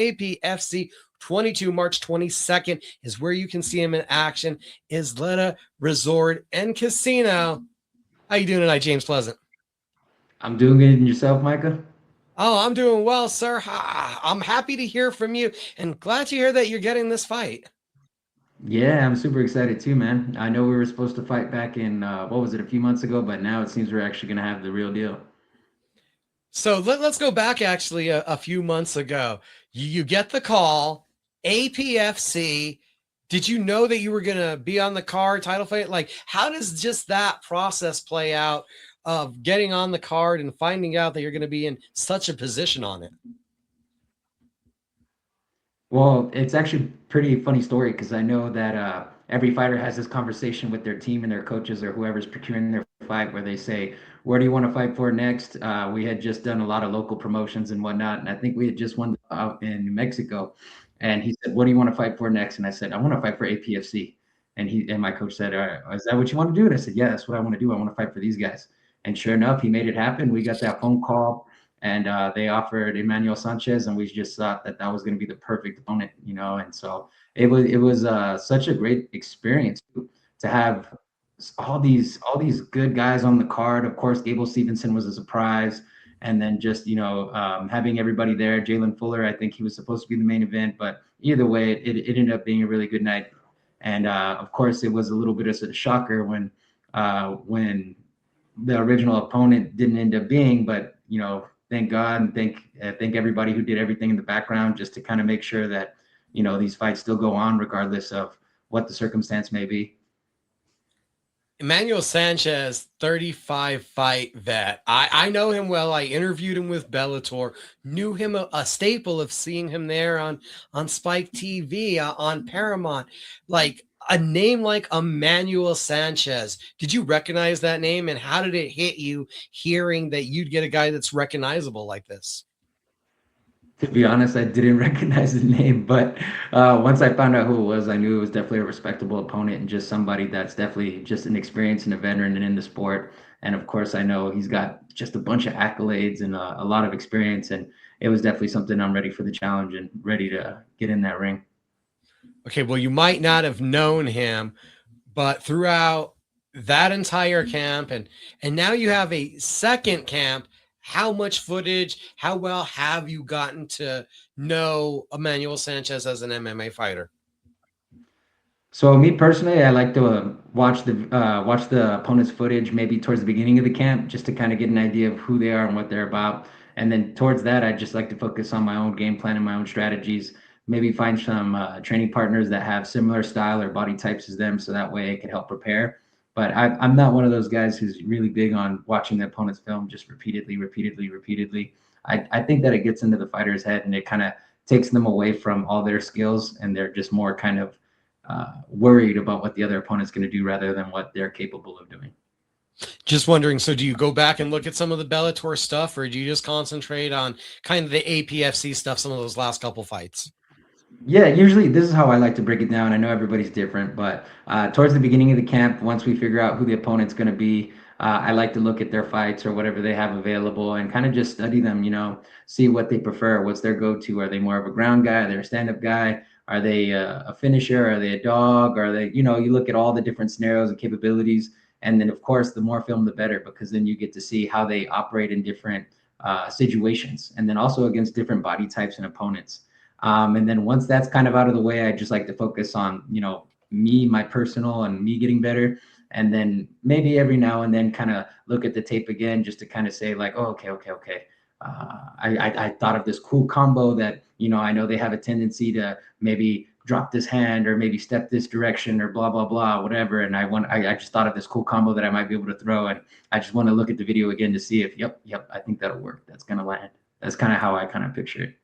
APFC 22, March 22nd is where you can see him in action. Isleta Resort and Casino. How you doing tonight, James Pleasant? I'm doing good. And yourself, Micah? Oh, I'm doing well, sir. I'm happy to hear from you and glad to hear that you're getting this fight. Yeah, I'm super excited too, man. I know we were supposed to fight back in what was it, a few months ago, but now it seems we're actually gonna have the real deal. So let's go back actually a few months ago. You get the call, APFC. Did you know that you were going to be on the card title fight? Like, how does just that process play out of getting on the card and finding out that you're going to be in such a position on it? Well, it's actually a pretty funny story because I know that every fighter has this conversation with their team and their coaches or whoever's procuring their fight where they say, "Where do you want to fight for next?" We had just done a lot of local promotions and whatnot, and I think we had just won out in New Mexico. And he said, "What do you want to fight for next?" And I said, "I want to fight for APFC." And my coach said, "Is that what you want to do?" And I said, "Yeah, that's what I want to do. I want to fight for these guys." And sure enough, he made it happen. We got that phone call and they offered Emmanuel Sanchez, and we just thought that that was going to be the perfect opponent, you know. And so it was such a great experience to have all these good guys on the card. Of course, Gable Stevenson was a surprise, and then just having everybody there. Jalen Fuller, I think he was supposed to be the main event, but either way, it ended up being a really good night. And of course, it was a little bit of a shocker when the original opponent didn't end up being, but thank God and thank everybody who did everything in the background just to kind of make sure that these fights still go on regardless of what the circumstance may be. Emmanuel Sanchez, 35 fight vet. I know him well. I interviewed him with Bellator, knew him a staple of seeing him there on Spike TV, on Paramount. Like a name like Emmanuel Sanchez. Did you recognize that name? And how did it hit you hearing that you'd get a guy that's recognizable like this? To be honest, I didn't recognize the name, but once I found out who it was, I knew it was definitely a respectable opponent and just somebody that's definitely just an experience and a veteran and in the sport. And of course, I know he's got just a bunch of accolades and a lot of experience. And it was definitely something I'm ready for the challenge and ready to get in that ring. Okay, well, you might not have known him, but throughout that entire camp and now you have a second camp, how much footage, how well have you gotten to know Emmanuel Sanchez as an MMA fighter? So me personally, I like to watch the opponent's footage maybe towards the beginning of the camp just to kind of get an idea of who they are and what they're about. And then towards that, I just like to focus on my own game plan and my own strategies. Maybe find some training partners that have similar style or body types as them, so that way it can help prepare. But I'm not one of those guys who's really big on watching the opponent's film just repeatedly, repeatedly, repeatedly. I think that it gets into the fighter's head and it kind of takes them away from all their skills, and they're just more kind of worried about what the other opponent's going to do rather than what they're capable of doing. Just wondering, so do you go back and look at some of the Bellator stuff, or do you just concentrate on kind of the APFC stuff, some of those last couple fights? Yeah, usually this is how I like to break it down. I know everybody's different, but towards the beginning of the camp, once we figure out who the opponent's going to be, I like to look at their fights or whatever they have available and kind of just study them, see what they prefer. What's their go-to? Are they more of a ground guy? Are they a stand-up guy? Are they a finisher? Are they a dog? Are they, you look at all the different scenarios and capabilities. And then, of course, the more film, the better, because then you get to see how they operate in different situations and then also against different body types and opponents. And then once that's kind of out of the way, I just like to focus on, me, my personal, and me getting better. And then maybe every now and then kind of look at the tape again just to kind of say like, oh, okay, okay, okay. I thought of this cool combo that, I know they have a tendency to maybe drop this hand or maybe step this direction or blah, blah, blah, whatever. And I just thought of this cool combo that I might be able to throw. And I just want to look at the video again to see if, yep, I think that'll work. That's going to land. That's kind of how I kind of picture it.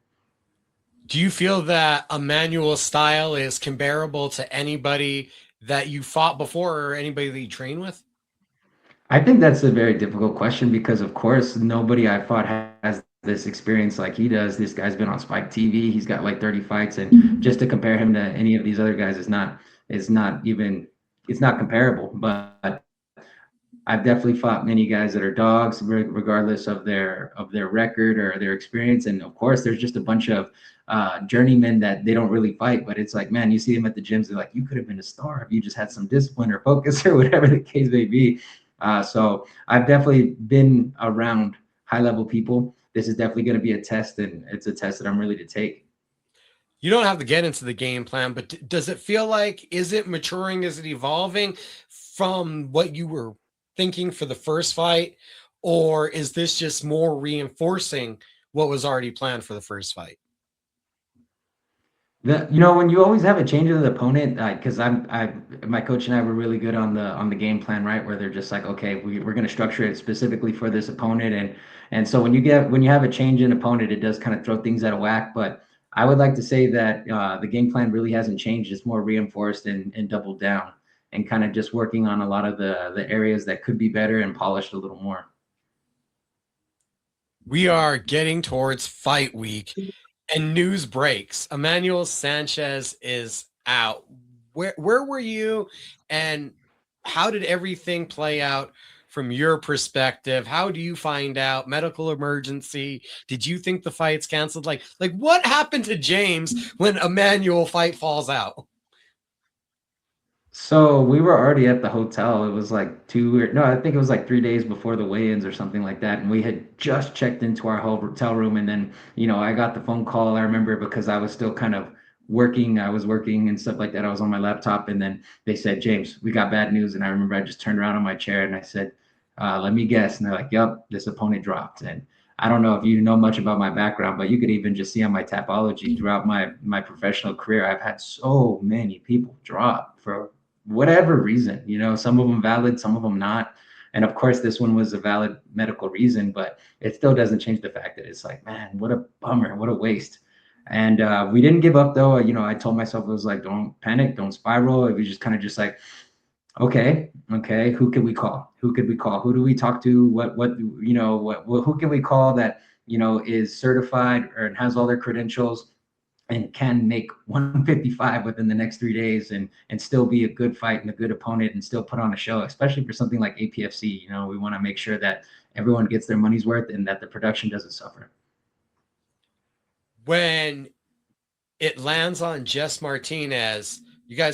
Do you feel that Emmanuel's style is comparable to anybody that you fought before or anybody that you train with? I think that's a very difficult question because, of course, nobody I fought has this experience like he does. This guy's been on Spike TV. He's got like 30 fights, and just to compare him to any of these other guys is not even it's not comparable. But I've definitely fought many guys that are dogs, regardless of their record or their experience. And of course, there's just a bunch of journeymen that they don't really fight. But it's like, man, you see them at the gyms, they're like, you could have been a star if you just had some discipline or focus or whatever the case may be. So I've definitely been around high level people. This is definitely going to be a test, and it's a test that I'm ready to take. You don't have to get into the game plan, but does it feel like, is it maturing? Is it evolving from what you were thinking for the first fight? Or is this just more reinforcing what was already planned for the first fight? When you always have a change of the opponent, because my coach and I were really good on the game plan, right? Where they're just like, okay, we're going to structure it specifically for this opponent, and so when you have a change in opponent, it does kind of throw things out of whack. But I would like to say that the game plan really hasn't changed; it's more reinforced and doubled down, and kind of just working on a lot of the areas that could be better and polished a little more. We are getting towards fight week. And news breaks. Emmanuel Sanchez is out. Where were you, and how did everything play out from your perspective? How do you find out? Medical emergency? Did you think the fight's canceled? Like what happened to James when Emmanuel fight falls out? So we were already at the hotel. It was like no, I think it was like 3 days before the weigh-ins or something like that. And we had just checked into our hotel room. And then, I got the phone call. I remember because I was still kind of working. I was working and stuff like that. I was on my laptop. And then they said, James, we got bad news. And I remember I just turned around on my chair and I said, let me guess. And they're like, yep, this opponent dropped. And I don't know if you know much about my background, but you could even just see on my Tapology throughout my professional career, I've had so many people drop for whatever reason, some of them valid, some of them not. And of course, this one was a valid medical reason, but it still doesn't change the fact that it's like, man, what a bummer, what a waste. And we didn't give up though. I told myself, it was like, don't panic, don't spiral. It was just kind of just like, okay, who can we call? Who could we call? Who do we talk to? Who can we call that, is certified or has all their credentials and can make 155 within the next 3 days and still be a good fight and a good opponent and still put on a show, especially for something like APFC. We want to make sure that everyone gets their money's worth and that the production doesn't suffer. When it lands on Jess Martinez, you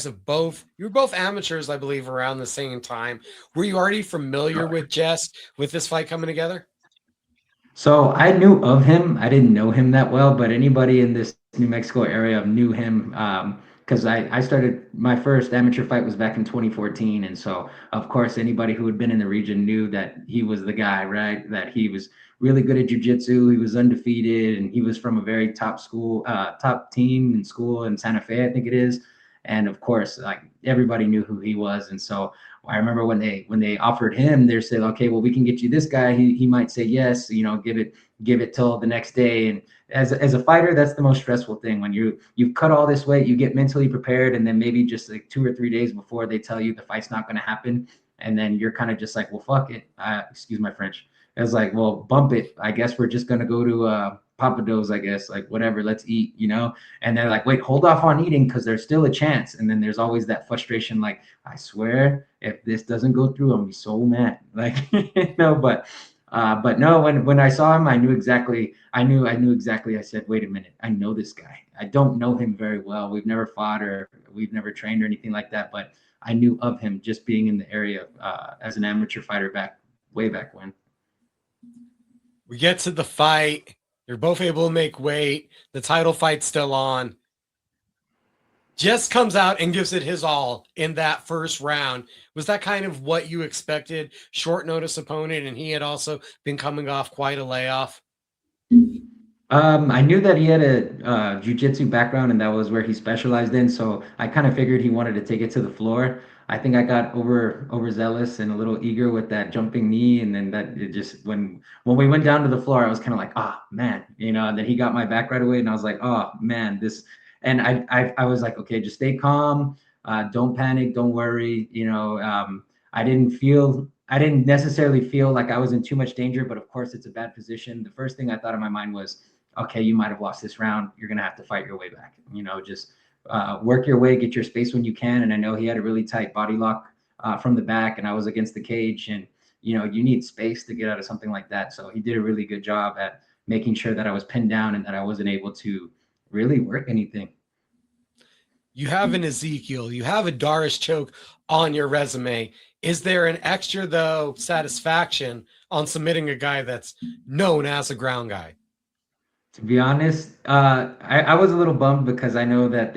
were both amateurs, I believe, around the same time. Were you already familiar with Jess with this fight coming together? So I knew of him. I didn't know him that well, but anybody in this New Mexico area knew him because I started my first amateur fight was back in 2014. And so, of course, anybody who had been in the region knew that he was the guy, right? That he was really good at jiu-jitsu. He was undefeated, and he was from a very top team in school in Santa Fe, I think it is. And of course, like everybody knew who he was. And so I remember when they offered him, they said, okay, well, we can get you this guy. He might say yes, give it till the next day. And as a fighter, that's the most stressful thing when you've cut all this weight, you get mentally prepared, and then maybe just like 2 or 3 days before they tell you the fight's not going to happen, and then you're kind of just like, well, fuck it. Excuse my French. I was like, well, bump it. I guess we're just gonna go to Papados, I guess, like whatever, let's eat, And they're like, wait, hold off on eating because there's still a chance. And then there's always that frustration, like, I swear, if this doesn't go through, I'm gonna be so mad. Like, but no, when I saw him, I knew exactly. I knew exactly. I said, wait a minute, I know this guy. I don't know him very well. We've never fought or we've never trained or anything like that, but I knew of him just being in the area as an amateur fighter way back when. We get to the fight. You're both able to make weight. The title fight's still on. Jess comes out and gives it his all in that first round. Was that kind of what you expected? Short notice opponent, and he had also been coming off quite a layoff. I knew that he had a jiu-jitsu background and that was where he specialized in. So I kind of figured he wanted to take it to the floor. I think I got overzealous and a little eager with that jumping knee. And then that it just, when we went down to the floor, I was kind of like, oh man, and then he got my back right away. And I was like, oh man, and I was like, okay, just stay calm. Don't panic. Don't worry. I didn't necessarily feel like I was in too much danger, but of course it's a bad position. The first thing I thought in my mind was, okay, you might have lost this round. You're going to have to fight your way back. Just work your way, get your space when you can. And I know he had a really tight body lock from the back, and I was against the cage. And you need space to get out of something like that. So he did a really good job at making sure that I was pinned down and that I wasn't able to really work anything. You have an Ezekiel, you have a Darius choke on your resume. Is there an extra, though, satisfaction on submitting a guy that's known as a ground guy? To be honest, I was a little bummed because I know that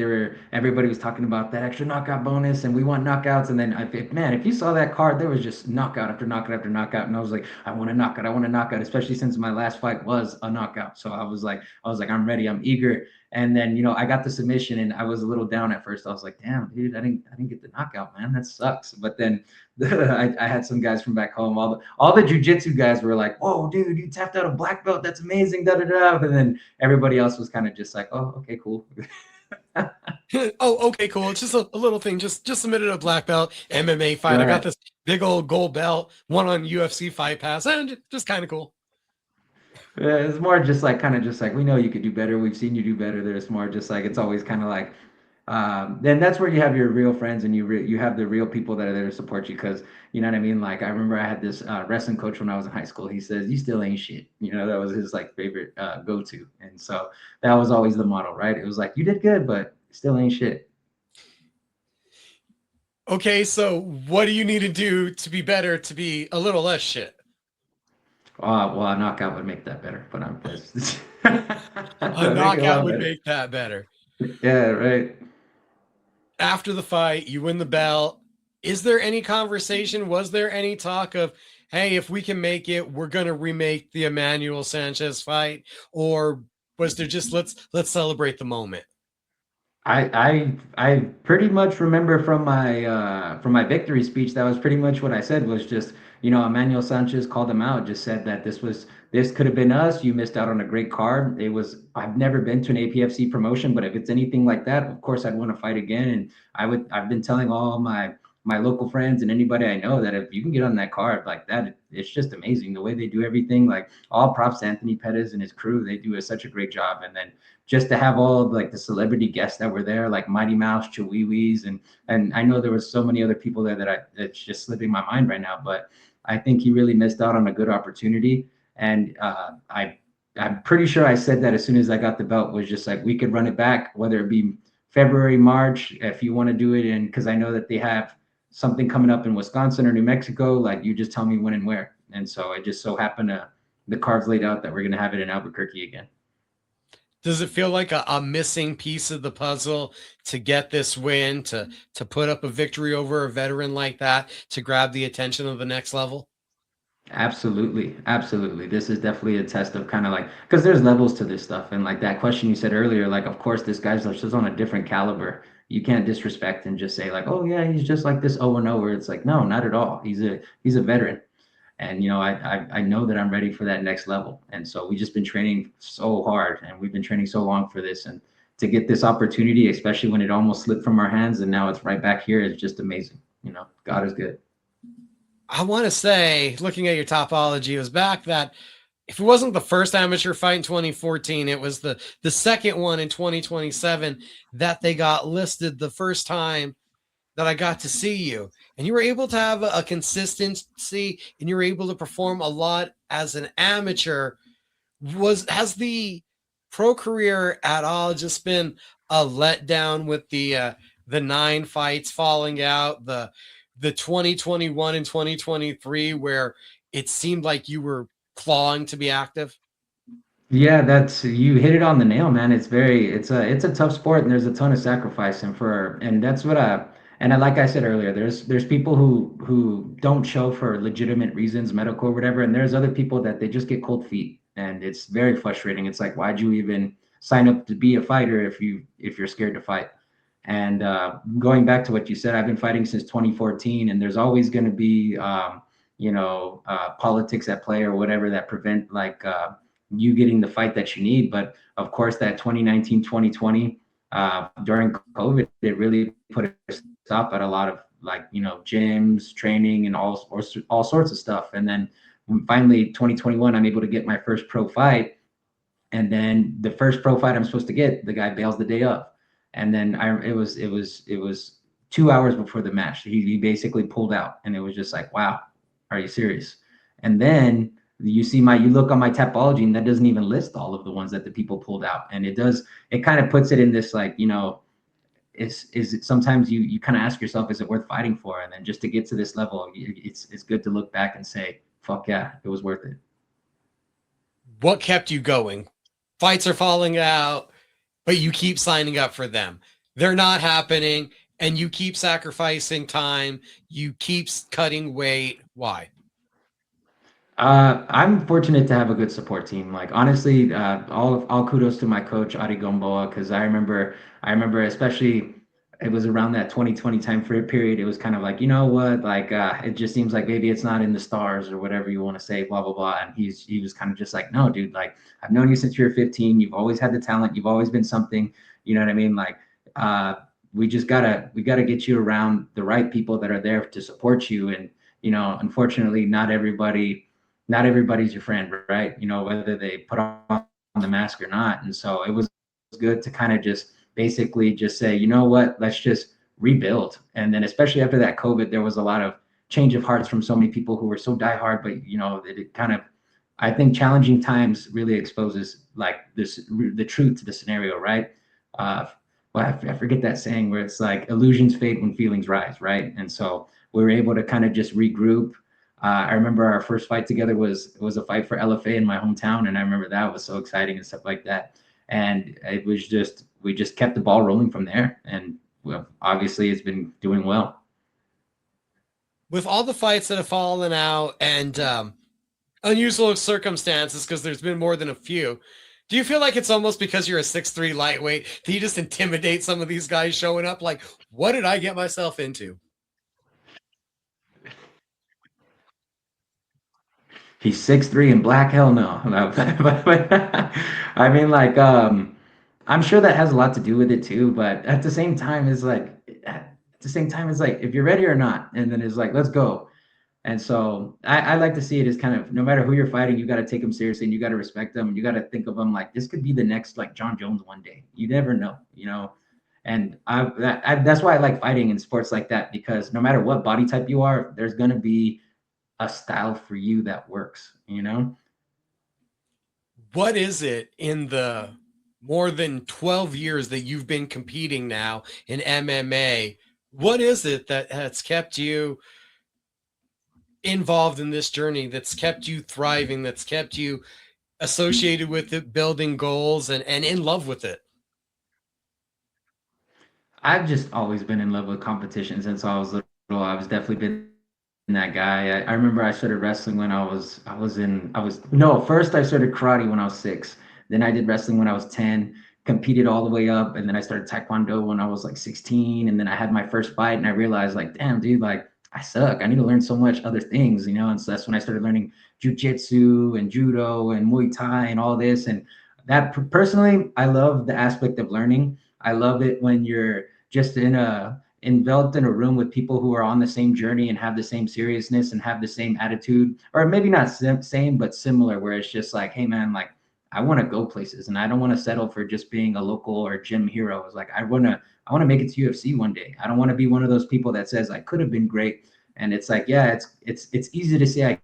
everybody was talking about that extra knockout bonus and we want knockouts. And then, man, if you saw that card, there was just knockout after knockout after knockout. And I was like, I want a knockout. I want a knockout, especially since my last fight was a knockout. So I was like, I'm ready. I'm eager. And then, I got the submission and I was a little down at first. I was like, damn, dude, I didn't get the knockout, man. That sucks. But then I had some guys from back home. All the jujitsu guys were like, "Whoa, dude, you tapped out a black belt. That's amazing." Da da da. And then everybody else was kind of just like, "Oh, okay, cool." Oh, okay, cool. It's just a little thing. Just submitted a black belt MMA fight. I got Right. this big old gold belt, one on UFC Fight Pass, and just kind of cool. Yeah, it's more just like kind of just like we know you could do better. We've seen you do better. There's more just like it's always kind of like then that's where you have your real friends and you have the real people that are there to support you because you know what I mean. Like I remember I had this wrestling coach when I was in high school. He says, "You still ain't shit." That was his like favorite go to, and so that was always the motto, right? It was like you did good, but still ain't shit. Okay, so what do you need to do to be better, to be a little less shit? Well, a knockout would make that better, but I'm pissed. A That'd make it a knockout lot would better. make that better. Yeah, right. After the fight, you win the belt. Is there any conversation? Was there any talk of, hey, if we can make it, we're gonna remake the Emmanuel Sanchez fight? Or was there just let's celebrate the moment? I pretty much remember from my victory speech that was pretty much what I said was just Emmanuel Sanchez called him out, just said that this could have been us. You missed out on a great card. I've never been to an APFC promotion, but if it's anything like that, of course I'd want to fight again. And I've been telling all my local friends and anybody I know that if you can get on that card like that, it's just amazing the way they do everything. Like all props to Anthony Pettis and his crew. They do such a great job. And then just to have all of like the celebrity guests that were there, like Mighty Mouse, Chihuihuis, and I know there was so many other people there that's just slipping my mind right now. But I think he really missed out on a good opportunity. And I'm pretty sure I said that as soon as I got the belt was just like we could run it back, whether it be February, March, if you want to do it in, because I know that they have something coming up in Wisconsin or New Mexico. Like you just tell me when and where. And so it just so happened the cards laid out that we're gonna have it in Albuquerque again. Does it feel like a missing piece of the puzzle to get this win, to put up a victory over a veteran like that, to grab the attention of the next level? Absolutely, absolutely. This is definitely a test of kind of like because there's levels to this stuff, and like that question you said earlier, like of course this guy's just on a different caliber. You can't disrespect and just say like, oh yeah, he's just like this over and over. It's like no, not at all. He's a veteran, and I know that I'm ready for that next level. And so we just been training so hard, and we've been training so long for this, and to get this opportunity, especially when it almost slipped from our hands, and now it's right back here, is just amazing. God is good. I want to say, looking at your topology, it was back that if it wasn't the first amateur fight in 2014, it was the second one in 2027 that they got listed the first time that I got to see you. And you were able to have a consistency and you were able to perform a lot as an amateur. Has the pro career at all just been a letdown with the 9 fights falling out, the 2021 and 2023 where it seemed like you were clawing to be active? Yeah, that's you hit it on the nail, man. It's a tough sport and there's a ton of sacrifice and that's what like I said earlier, there's people who don't show for legitimate reasons, medical or whatever, and there's other people that they just get cold feet and it's very frustrating. It's like why'd you even sign up to be a fighter if you're scared to fight? And going back to what you said, I've been fighting since 2014 and there's always going to be politics at play or whatever that prevent like you getting the fight that you need. But of course, that 2019, 2020, during COVID, it really put a stop at a lot of like, gyms, training, and all sorts of stuff. And then finally, 2021, I'm able to get my first pro fight. And then the first pro fight I'm supposed to get, the guy bails the day of. And then it was 2 hours before the match. He basically pulled out, and it was just like, wow. Are you serious? And then you look on my Tapology, and that doesn't even list all of the ones that the people pulled out. And it kind of puts it in this, like, is it sometimes you kind of ask yourself, is it worth fighting for? And then just to get to this level, it's good to look back and say, fuck yeah, it was worth it. What kept you going? Fights are falling out, but you keep signing up for them. They're not happening, and you keep sacrificing time. You keep cutting weight. Why? I'm fortunate to have a good support team. Like, honestly, all kudos to my coach Ari Gomboa, because I remember especially it was around that 2020 time period. It was kind of like, you know what, like, it just seems like maybe it's not in the stars or whatever you want to say, blah blah blah. And he was kind of just like, no, dude, like, I've known you since you were 15. You've always had the talent. You've always been something. You know what I mean? Like, uh, we gotta get you around the right people that are there to support you. And unfortunately, not everybody's your friend, right? Whether they put on the mask or not. And so it was good to kind of just basically just say, you know what, let's just rebuild. And then, especially after that COVID, there was a lot of change of hearts from so many people who were so diehard, but it kind of, I think challenging times really exposes like the truth to the scenario, right? Uh, well, I forget that saying where it's like illusions fade when feelings rise, right? And so we were able to kind of just regroup. I remember our first fight together was a fight for LFA in my hometown, and I remember that was so exciting and stuff like that. And it was just we just kept the ball rolling from there, and well, obviously it's been doing well. With all the fights that have fallen out and unusual circumstances, because there's been more than a few, do you feel like it's almost because you're a 6'3" lightweight that you just intimidate some of these guys showing up? Like, what did I get myself into? He's 6'3" and black. Hell no. No. I mean, like, I'm sure that has a lot to do with it too. But at the same time, it's like if you're ready or not, and then it's like, let's go. And so I like to see it as kind of, no matter who you're fighting, you got to take them seriously, and you got to respect them. You got to think of them like this could be the next like John Jones one day. You never know. And that's why I like fighting in sports like that, because no matter what body type you are, there's gonna be a style for you that works. What is it in the more than 12 years that you've been competing now in MMA? What is it that has kept you involved in this journey, that's kept you thriving, that's kept you associated with it, building goals and in love with it? I've just always been in love with competition since I was little. I was definitely been that guy. I remember I started wrestling when no, first I started karate when I was 6. Then I did wrestling when I was 10, competed all the way up, and then I started taekwondo when I was like 16, and then I had my first fight and I realized, like, damn, dude, like, I suck. I need to learn so much other things. And so that's when I started learning jujitsu and judo and Muay Thai and all this. And that personally, I love the aspect of learning. I love it when you're just enveloped in a room with people who are on the same journey and have the same seriousness and have the same attitude, or maybe not same but similar, where it's just like, hey man, like, I want to go places and I don't want to settle for just being a local or gym hero. It's like, I want to make it to UFC one day. I don't want to be one of those people that says I could have been great. And it's like, yeah, it's easy to say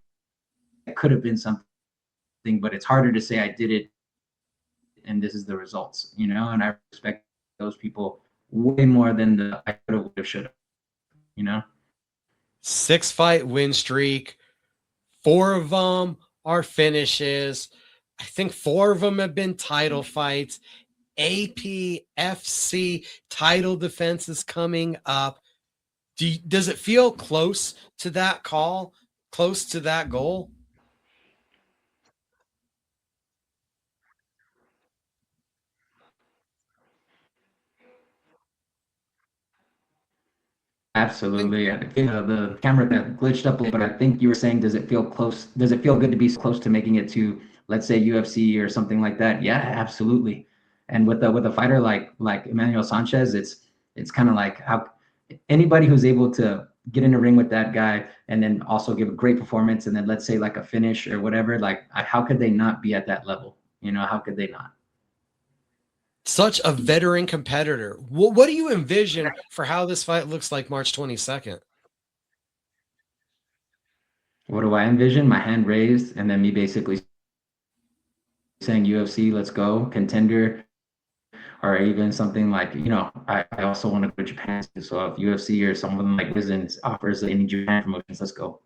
I could have been something, but it's harder to say I did it and this is the results. And I respect those people way more than the I could have, would have, should have. 6 fight win streak, 4 of them are finishes. I think 4 of them have been title fights. APFC title defense is coming up. Does it feel close to that call, close to that goal? Absolutely. I think the camera that glitched up a little bit. I think you were saying, does it feel close? Does it feel good to be so close to making it to, let's say, UFC or something like that? Yeah, absolutely. And with a fighter like Emmanuel Sanchez, it's kind of like how anybody who's able to get in a ring with that guy and then also give a great performance, and then let's say like a finish or whatever, like, how could they not be at that level? How could they not? Such a veteran competitor. What do you envision for how this fight looks like March 22nd? What do I envision? My hand raised, and then me basically saying UFC, let's go, contender, or even something like, I also want to go to Japan. So if UFC or someone like Risen offers any Japan promotions, let's go.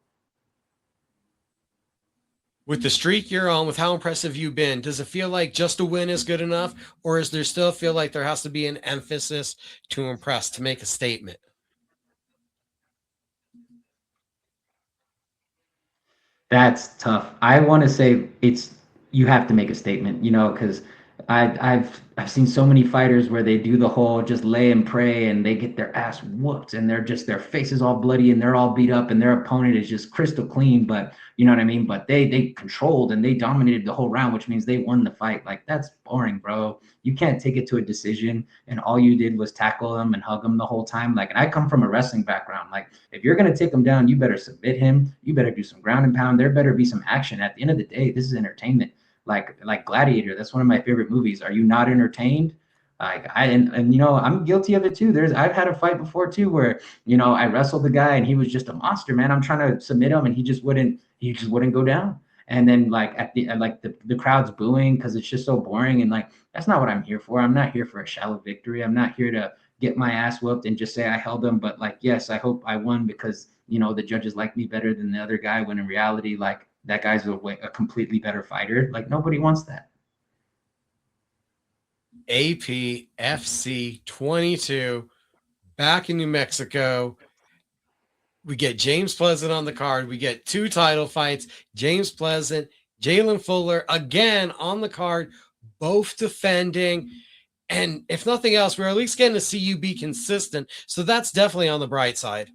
With the streak you're on, with how impressive you've been, does it feel like just a win is good enough, or is there still feel like there has to be an emphasis to impress, to make a statement? That's tough. I want to say you have to make a statement, because I've seen so many fighters where they do the whole just lay and pray and they get their ass whooped and their face is all bloody and they're all beat up and their opponent is just crystal clean, but you know what I mean? But they controlled and they dominated the whole round, which means they won the fight. Like that's boring, bro. You can't take it to a decision and all you did was tackle them and hug them the whole time. Like, and I come from a wrestling background. Like, if you're gonna take him down, you better submit him. You better do some ground and pound. There better be some action. At the end of the day, this is entertainment. Like Gladiator, that's one of my favorite movies. Are you not entertained? Like and I'm guilty of it too. I've had a fight before too where I wrestled the guy and he was just a monster, man. I'm trying to submit him and he just wouldn't go down. And then like the crowd's booing because it's just so boring. And like that's not what I'm here for. I'm not here for a shallow victory. I'm not here to get my ass whooped and just say I held them. But like, yes, I hope I won because the judges like me better than the other guy. When in reality, like that guy's a completely better fighter. Like nobody wants that. APFC 22 back in New Mexico. We get James Pleasant on the card. We get 2 title fights. James Pleasant, Jalen Fuller again on the card, both defending. And if nothing else, we're at least getting to see you be consistent. So that's definitely on the bright side.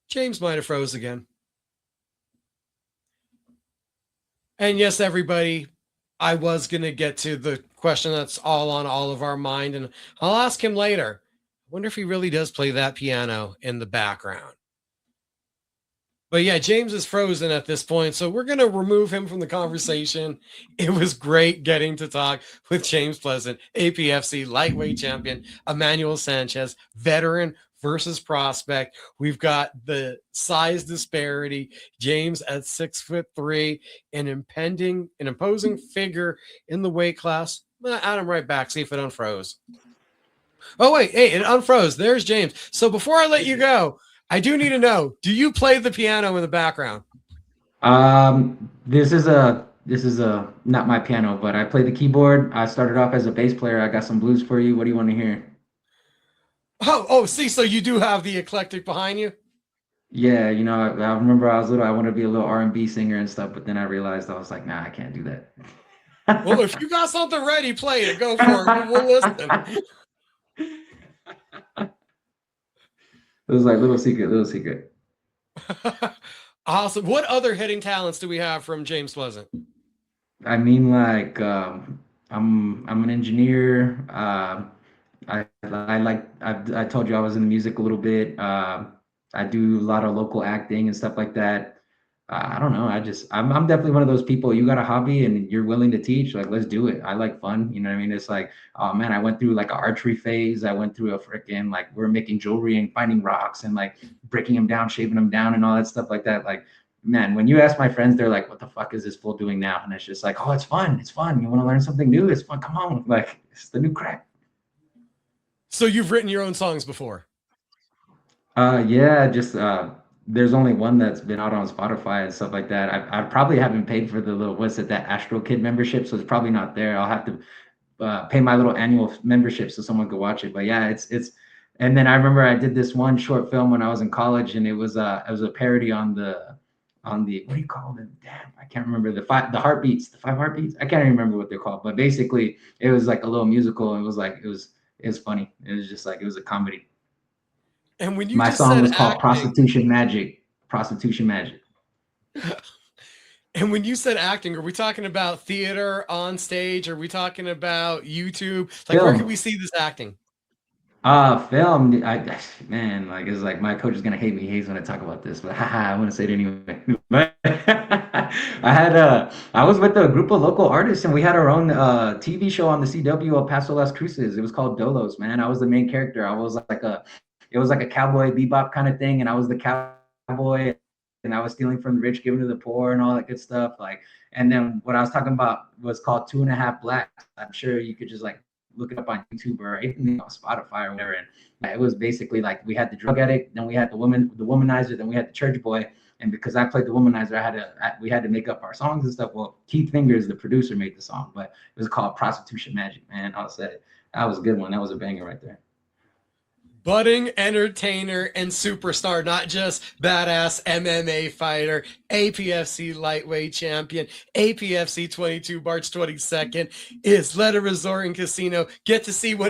James might have froze again. And yes, everybody, I was going to get to the question that's all on all of our mind, and I'll ask him later. I wonder if he really does play that piano in the background. But yeah, James is frozen at this point, so we're going to remove him from the conversation. It was great getting to talk with James Pleasant, APFC Lightweight Champion, Emmanuel Sanchez, veteran versus prospect. We've got the size disparity. James at 6'3", an imposing figure in the weight class. Add him right back, see if it unfroze. Oh, wait, hey, it unfroze. There's James. So before I let you go, I do need to know, do you play the piano in the background? This is not my piano, but I play the keyboard. I started off as a bass player. I got some blues for you. What do you want to hear? See, so you do have the eclectic behind you? Yeah, I remember I was little, I wanted to be a little R&B singer and stuff, but then I realized I was like, nah, I can't do that. Well, if you got something ready, play it. Go for it. We'll listen. It was like little secret. Awesome. What other hitting talents do we have from James Pleasant? I mean, like, I'm an engineer. I told you I was in the music a little bit. I do a lot of local acting and stuff like that. I don't know. I'm definitely one of those people. You got a hobby and you're willing to teach, like, let's do it. I like fun. You know what I mean? It's like, oh man, I went through like an archery phase. I went through a freaking, like, we're making jewelry and finding rocks and like breaking them down, shaving them down and all that stuff like that. Like, man, when you ask my friends, they're like, what the fuck is this fool doing now? And it's just like, oh, it's fun. It's fun. You want to learn something new? It's fun. Come on. Like, it's the new crack. So you've written your own songs before? Yeah, just there's only one that's been out on Spotify and stuff like that. I probably haven't paid for the little, what's it, that Astro Kid membership, so it's probably not there. I'll have to pay my little annual membership so someone could watch it. But yeah, it's. And then I remember I did this one short film when I was in college, and it was a parody on the what do you call them? Damn, I can't remember the five heartbeats. I can't even remember what they're called, but basically it was like a little musical. And it was funny. It was just like it was a comedy. And when you My just song said was called acting, Prostitution Magic. Prostitution Magic. and when you said acting, are we talking about theater on stage? Are we talking about YouTube? Like, where can Film. we see this acting? Film. Like it's like my coach is gonna hate me. He hates when I talk about this, but haha, I want to say it anyway. But I was with a group of local artists and we had our own TV show on the CW of Paso Las Cruces. It was called Dolos, man. I was the main character. It was like a cowboy bebop kind of thing, and I was the cowboy, and I was stealing from the rich, giving to the poor, and all that good stuff. Like, and then what I was talking about was called 2.5 Blacks. I'm sure you could just like look it up on YouTube or even on Spotify or whatever. And it was basically like we had the drug addict, then we had the womanizer, then we had the church boy. And because I played the womanizer, we had to make up our songs and stuff. Well, Keith Fingers, the producer, made the song, but it was called Prostitution Magic, man. I'll say it. That was a good one. That was a banger right there. Budding entertainer and superstar, not just badass MMA fighter, APFC Lightweight champion, APFC 22 March 22nd is Let a Resort and Casino. Get to see one